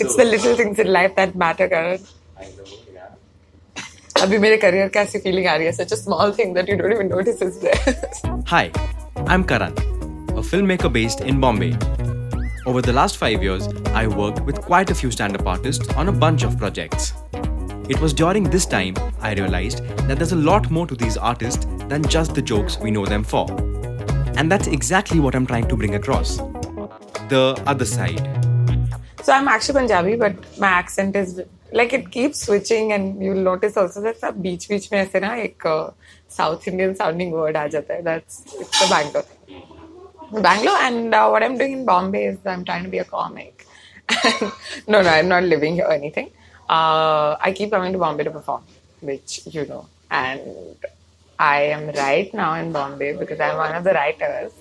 It's the little things in life that matter, Karan. I know, yeah. अभी मेरे career का ऐसी feeling आ रही है. Such a small thing that you don't even notice is there. Hi, I'm Karan, a filmmaker based in Bombay. Over the last 5 years, I worked with quite a few stand-up artists on a bunch of projects. It was during this time I realized that there's a lot more to these artists than just the jokes we know them for. And that's exactly what I'm trying to bring across. The other side. So I'm actually Punjabi, but my accent is like it keeps switching, and you'll notice also that सब बीच में ऐसे ना एक South Indian sounding word आ जाता है. It's a Bangalore, and what I'm doing in Bombay is I'm trying to be a comic. No, I'm not living here or anything. I keep coming to Bombay to perform, which you know, and I am right now in Bombay because I'm one of the writers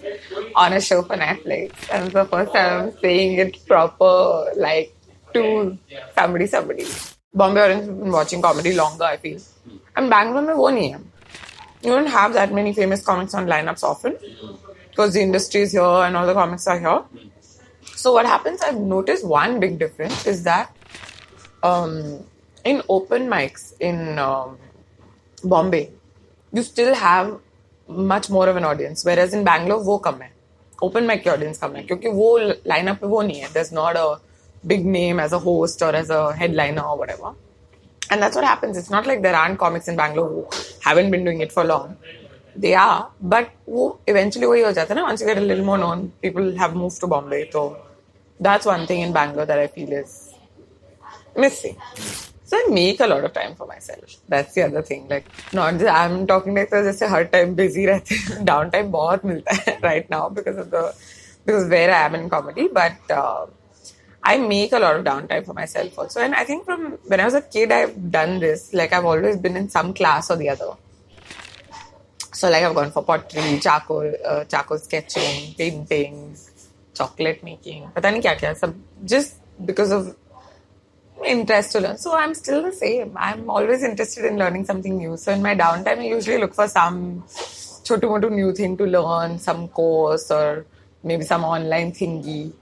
on a show for Netflix, and it's the first time I'm saying it proper, like to somebody. Bombay Orange has been watching comedy longer, I feel. And Bangalore में वो नहीं है. You don't have that many famous comics on lineups often because the industry is here and all the comics are here. So what happens, I've noticed one big difference is that in open mics in Bombay, you still have much more of an audience, whereas in Bangalore वो कम है. Open mic की audience कम है क्योंकि वो lineup पे वो नहीं है. There's not a big name as a host or as a headliner or whatever. And that's what happens. It's not like there aren't comics in Bangalore who haven't been doing it for long. They are, but वो eventually वही हो जाता है ना. Once you get a little more known, people have moved to Bombay. So that's one thing in Bangalore that I feel is missing. So I make a lot of time for myself. That's the other thing. Like, not just, I'm talking like this, जैसे हर time busy रहते हैं. Downtime बहुत मिलता है right now because where I am in comedy. But I make a lot of downtime for myself also. And I think from when I was a kid, I've done this. Like, I've always been in some class or the other. So, like, I've gone for pottery, charcoal sketching, painting, chocolate making. पता नहीं क्या सब just because of interest to learn. So, I'm still the same. I'm always interested in learning something new. So, in my downtime, I usually look for some chotu-motu new thing to learn, some course or maybe some online thingy.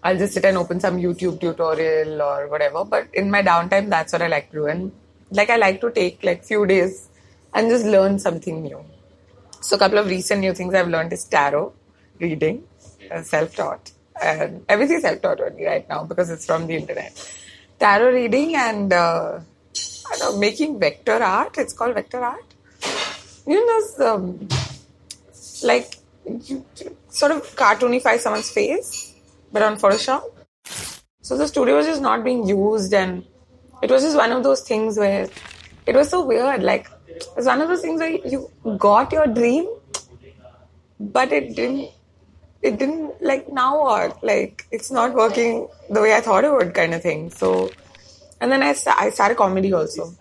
I'll just sit and open some YouTube tutorial or whatever. But in my downtime, that's what I like to do. And like I like to take like few days and just learn something new. So a couple of recent new things I've learned is tarot reading, self-taught. And everything's self-taught only right now because it's from the internet. Tarot reading and I don't know, making vector art. It's called vector art. You know those like you sort of cartoonify someone's face, but on Photoshop. So the studio was just not being used, and it was just one of those things where it was so weird. Like, it was one of those things where you got your dream, but it didn't like now what? Like, it's not working the way I thought it would, kind of thing. So, and then I started comedy also.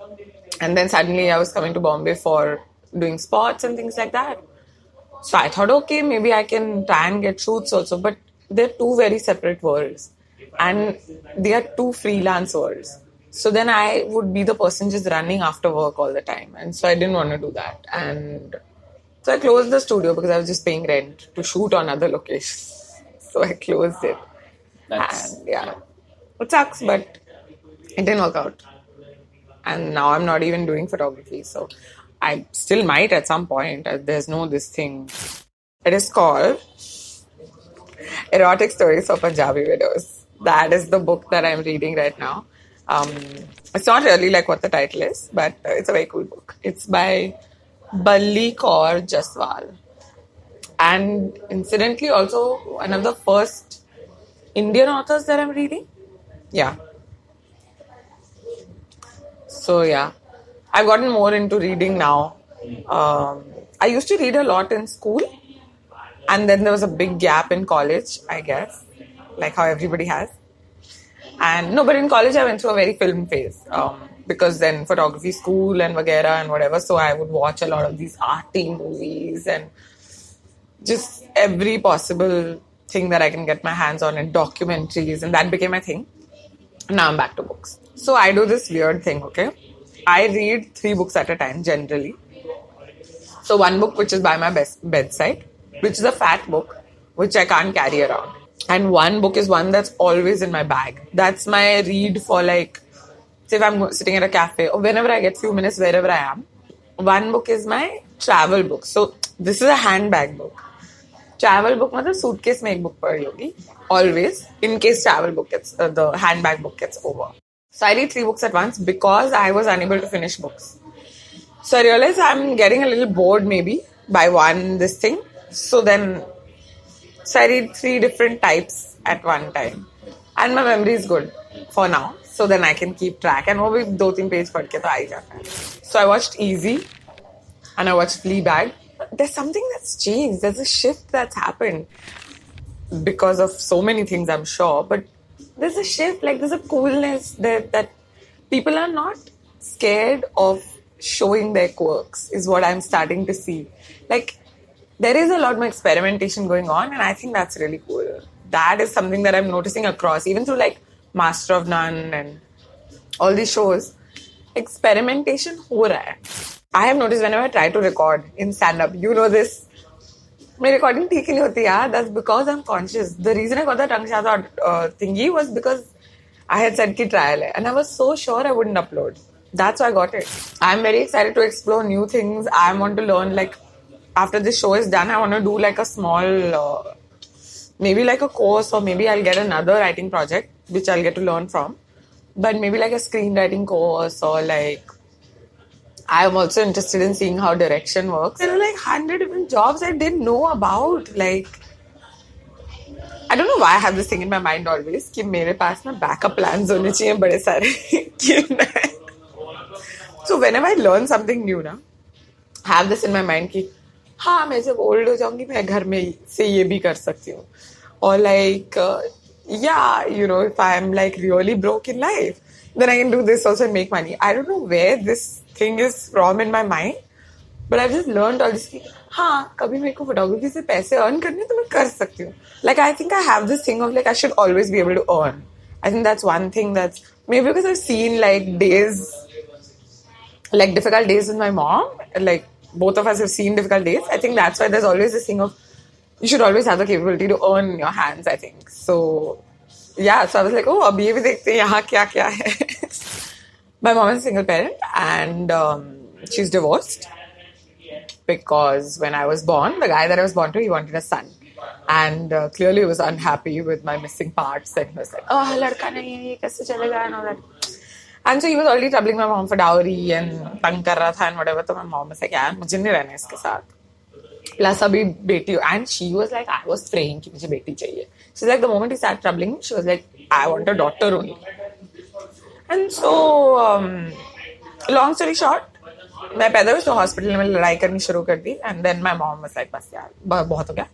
And then suddenly I was coming to Bombay for doing spots and things like that. So I thought, okay, maybe I can try and get shoots also, but they're two very separate worlds and they are two freelance worlds. So then I would be the person just running after work all the time. And so I didn't want to do that. And so I closed the studio because I was just paying rent to shoot on other locations. So I closed it. And yeah, it sucks, but it didn't work out. And now I'm not even doing photography. So I still might at some point. There's no this thing. It is called Erotic Stories for Punjabi Widows. That is the book that I'm reading right now. It's not really like what the title is, but it's a very cool book. It's by Balli Kaur Jaswal. And incidentally, also one of the first Indian authors that I'm reading. Yeah. So, yeah. I've gotten more into reading now. I used to read a lot in school. And then there was a big gap in college, I guess, like how everybody has. And no, but in college I went through a very film phase because then photography school and vagera and whatever. So I would watch a lot of these arty movies and just every possible thing that I can get my hands on and documentaries. And that became my thing. Now I'm back to books. So I do this weird thing, okay? I read 3 books at a time generally. So one book which is by my bedside, which is a fat book, which I can't carry around. And one book is one that's always in my bag. That's my read for like, say if I'm sitting at a cafe or whenever I get few minutes wherever I am. One book is my travel book. So this is a handbag book. Travel book मतलब suitcase में एक book पड़ी होगी. Always. In case travel book gets, the handbag book gets over. So I read 3 books at once because I was unable to finish books. So I realized I'm getting a little bored maybe by this thing. So I read 3 different types at one time. And my memory is good for now. So then I can keep track. And वो भी 2-3 page पढ़ के तो आ ही जाता है. So I watched Easy and I watched Fleabag. There's something that's changed. There's a shift that's happened because of so many things, I'm sure. But there's a shift, like there's a coolness that people are not scared of showing their quirks, is what I'm starting to see. Like, there is a lot more experimentation going on, and I think that's really cool. That is something that I'm noticing across, even through like Master of None and all these shows. Experimentation हो रहा है. I have noticed whenever I try to record in stand-up, you know this, my recording ठीक नहीं होती यार. That's because I'm conscious. The reason I got that Rangshata thingy was because I had said कि trial है, and I was so sure I wouldn't upload. That's why I got it. I'm very excited to explore new things. I want to learn, like, after this show is done, I want to do like a small, maybe like a course, or maybe I'll get another writing project which I'll get to learn from. But maybe like a screenwriting course, or like, I'm also interested in seeing how direction works. There are like 100 different jobs I didn't know about. Like, I don't know why I have this thing in my mind always कि मेरे पास ना backup plans होने चाहिए बड़े सारे कि मैं. So whenever I learn something new ना, I have this in my mind कि हाँ मैं जब old हो जाऊंगी मैं घर में से ये भी कर सकती हूँ. Or like, yeah, you know, if I'm like really broke in life, then I can do this also and make money. I don't know where this thing is from in my mind, but I've just learned all this. हाँ, कभी मेरे को photography से पैसे earn करने तो मैं कर सकती हूँ. Like, I think I have this thing of like I should always be able to earn. I think that's one thing that's maybe because I've seen like days, like difficult days with my mom. Like both of us have seen difficult days. I think that's why there's always this thing of you should always have the capability to earn your hands, I think. So, yeah, so I was like, oh, अब ये भी देखते हैं यहाँ क्या क्या है. My mom is a single parent, and she's divorced because when I was born, the guy that I was born to, he wanted a son. And clearly was unhappy with my missing parts, and he was like, oh, ladka nahi hai, ye kaise chalega, and all that. And so he was already troubling my mom for dowry and tang kar raha tha and whatever. So my mom was like, yaar, mujhe nahi rehna iske saath. Plus abhi beti, and she was like, I was praying कि मुझे बेटी चाहिए. She's like, the moment he started troubling me, she was like, I want a daughter only. And so, long story short, मैं पैदा हुई तो hospital में लड़ाई करनी शुरू कर दी. And then my mom was like, बस यार बहुत हो गया,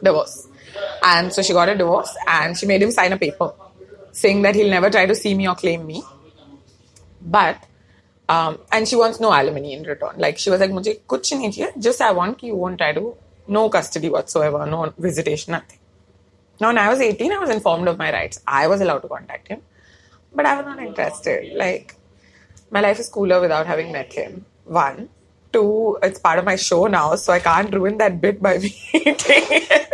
divorce. And so she got a divorce, and she made him sign a paper saying that he'll never try to see me or claim me. But and she wants no alimony in return. Like, she was like, मुझे कुछ नहीं चाहिए, just I want कि you won't try to, no custody whatsoever, no visitation, nothing. Now, when I was 18, I was informed of my rights. I was allowed to contact him, but I was not interested. Like, my life is cooler without having met him. 1. 2, it's part of my show now, so I can't ruin that bit by meeting him.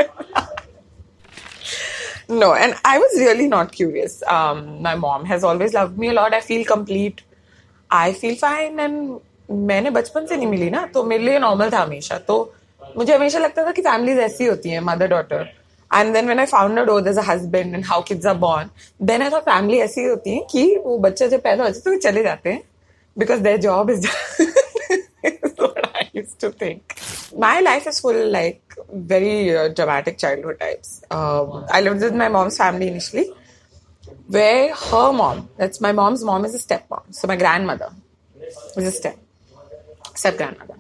No, and I was really not curious. My mom has always loved me a lot. I feel complete. I feel fine, and मैंने बचपन से नहीं मिली ना, तो मेरे लिए normal था हमेशा. तो मुझे हमेशा लगता था कि फैमिलीज ऐसी होती हैं, mother daughter. And then when I found out, oh, there's a husband and how kids are born, then I thought family ऐसी होती है कि वो बच्चे जब पैदा होते हैं तो चले जाते हैं because their job is done. That's what I used to think. My life is full like very dramatic childhood types. I lived with my mom's family initially, where her mom, that's my mom's mom, is a stepmom. So my grandmother is a step grandmother.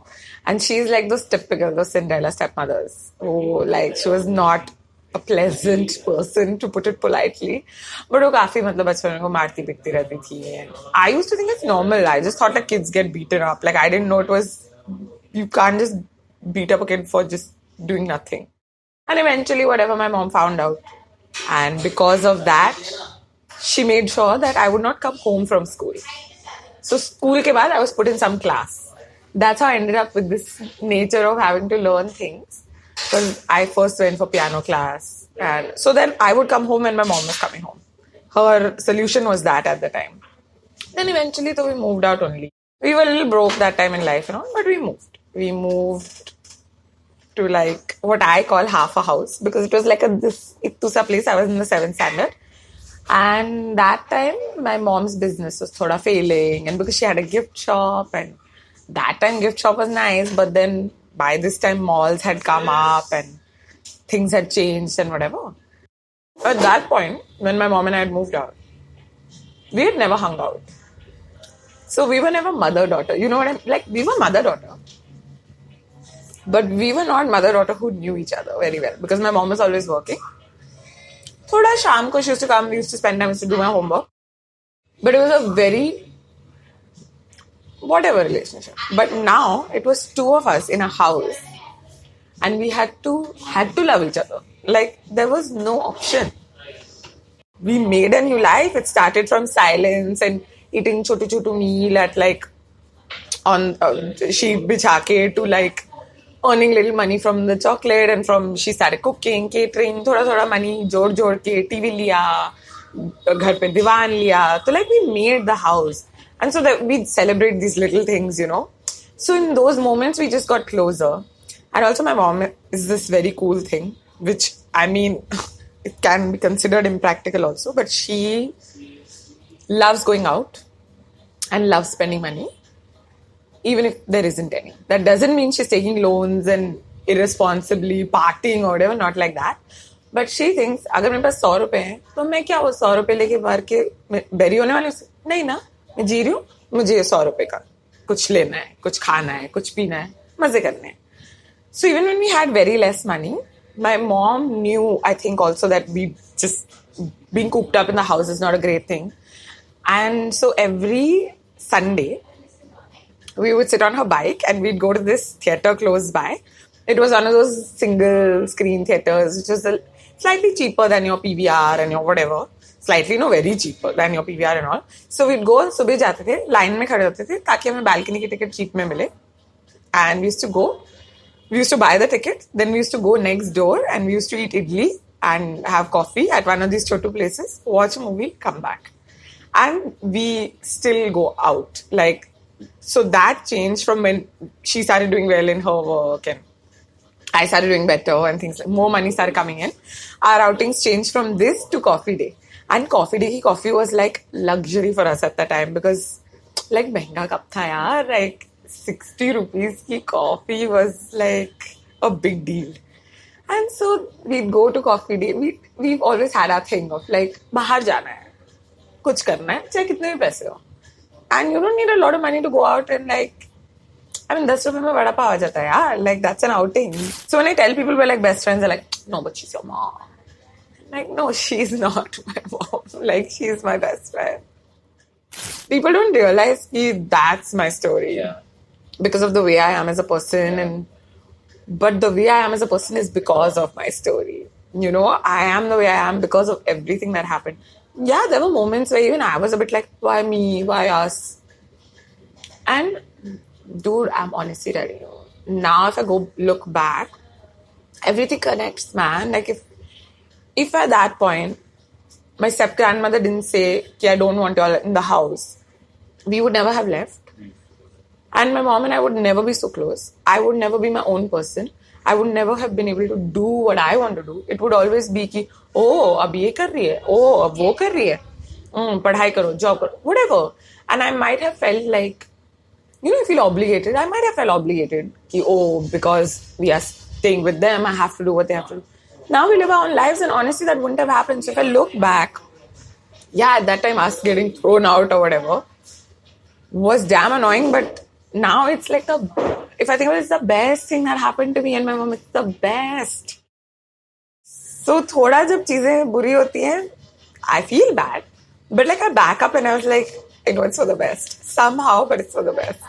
And she's like those typical, those Cinderella stepmothers. Oh, like she was not a pleasant person, to put it politely. But वो काफी मतलब बचपन में को मारती पीटती रहती थी. I used to think it's normal. I just thought like kids get beaten up. Like I didn't know it was, you can't just beat up a kid for just doing nothing. And eventually whatever my mom found out. And because of that, she made sure that I would not come home from school. So school ke baad I was put in some class. That's how I ended up with this nature of having to learn things. Because I first went for piano class. And so then I would come home when my mom was coming home. Her solution was that at the time. Then eventually, though, we moved out only. We were a little broke that time in life, but we moved. We moved to like what I call half a house because it was like this Ittusa place. I was in the 7th standard. And that time, my mom's business was thoda failing. And because she had a gift shop, and that time gift shop was nice. But then by this time, malls had come up and things had changed and whatever. At that point, when my mom and I had moved out, we had never hung out. So we were never mother-daughter. You know what I'm like? We were mother-daughter. But we were not mother-daughter who knew each other very well because my mom was always working. Thoda sham ko she used to come, we used to spend time, used to do my homework. But it was a very whatever relationship. But now it was two of us in a house. And we had to love each other. Like there was no option. We made a new life. It started from silence and eating chotu meal at like on sheet bichha ke to like earning little money from the chocolate and from she started cooking, catering, thoda money jod ke TV liya, ghar pe diwan liya. So like we made the house. And so that we'd celebrate these little things, So in those moments we just got closer. And also my mom is this very cool thing, which I mean, it can be considered impractical also, but she loves going out and loves spending money, even if there isn't any. That doesn't mean she's taking loans and irresponsibly partying or whatever, not like that. But she thinks, अगर मेरे पास 100 रुपए हैं, तो मैं क्या वो 100 रुपए लेके बाहर के बेरी होने वाली नहीं ना, मैं जी रही हूँ, मुझे 100 रुपए का कुछ लेना है, कुछ खाना है, कुछ पीना है, मजे करने हैं. So even when we had very less money, my mom knew, I think also that we just being cooped up in the house is not a great thing. And so every Sunday, we would sit on her bike and we'd go to this theatre close by. It was one of those single screen theatres, which was slightly cheaper than your PVR and your whatever. Slightly, no, very cheaper than your PVR and all. So we'd go, सुबह जाते थे, line में खड़े होते थे, ताकि हमें balcony की ticket cheap में मिले. And we used to go. We used to buy the ticket, then we used to go next door and we used to eat idli and have coffee at one of these chotu places, watch a movie, come back. And we still go out. Like, so that changed from when she started doing well in her work and I started doing better and things like more money started coming in. Our outings changed from this to coffee day. And coffee day, coffee was like luxury for us at that time because like महंगा cup था यार, like 60 rupees ki coffee was like a big deal. And so we'd go to coffee day. We've always had our thing of like, bahar jana hai, kuch karna hai, chahe kitne bhi paise ho. And you don't need a lot of money to go out and like, I mean, 10 rupees mein vada pav aa jata hai yaar. Like, that's an outing. So when I tell people we're like best friends, they're like, no, but she's your mom. I'm like, no, she's not my mom. Like, she's my best friend. People don't realize that's my story. Yeah. Because of the way I am as a person, but the way I am as a person is because of my story. I am the way I am because of everything that happened. Yeah, there were moments where even I was a bit like, why me? Why us? And dude, I'm honestly telling you, now if I go look back, everything connects, man. Like if at that point, my step-grandmother didn't say, I don't want you all in the house, we would never have left. And my mom and I would never be so close. I would never be my own person. I would never have been able to do what I want to do. It would always be ki, oh, ab ye kar rahi hai. Oh, ab wo kar rahi hai. Padhai karo, job karo, whatever. And I might have felt like, I feel obligated. I might have felt obligated. Ki, oh, because we are staying with them, I have to do what they have to do. Now we live our own lives and honestly that wouldn't have happened. So if I look back, yeah, at that time us getting thrown out or whatever was damn annoying, but now it's like if I think about it, it's the best thing that happened to me and my mom. It's the best. So thoda jab cheezein buri hoti hain, I feel bad. But like I back up and I was like, I know it's for the best. Somehow, but it's for the best.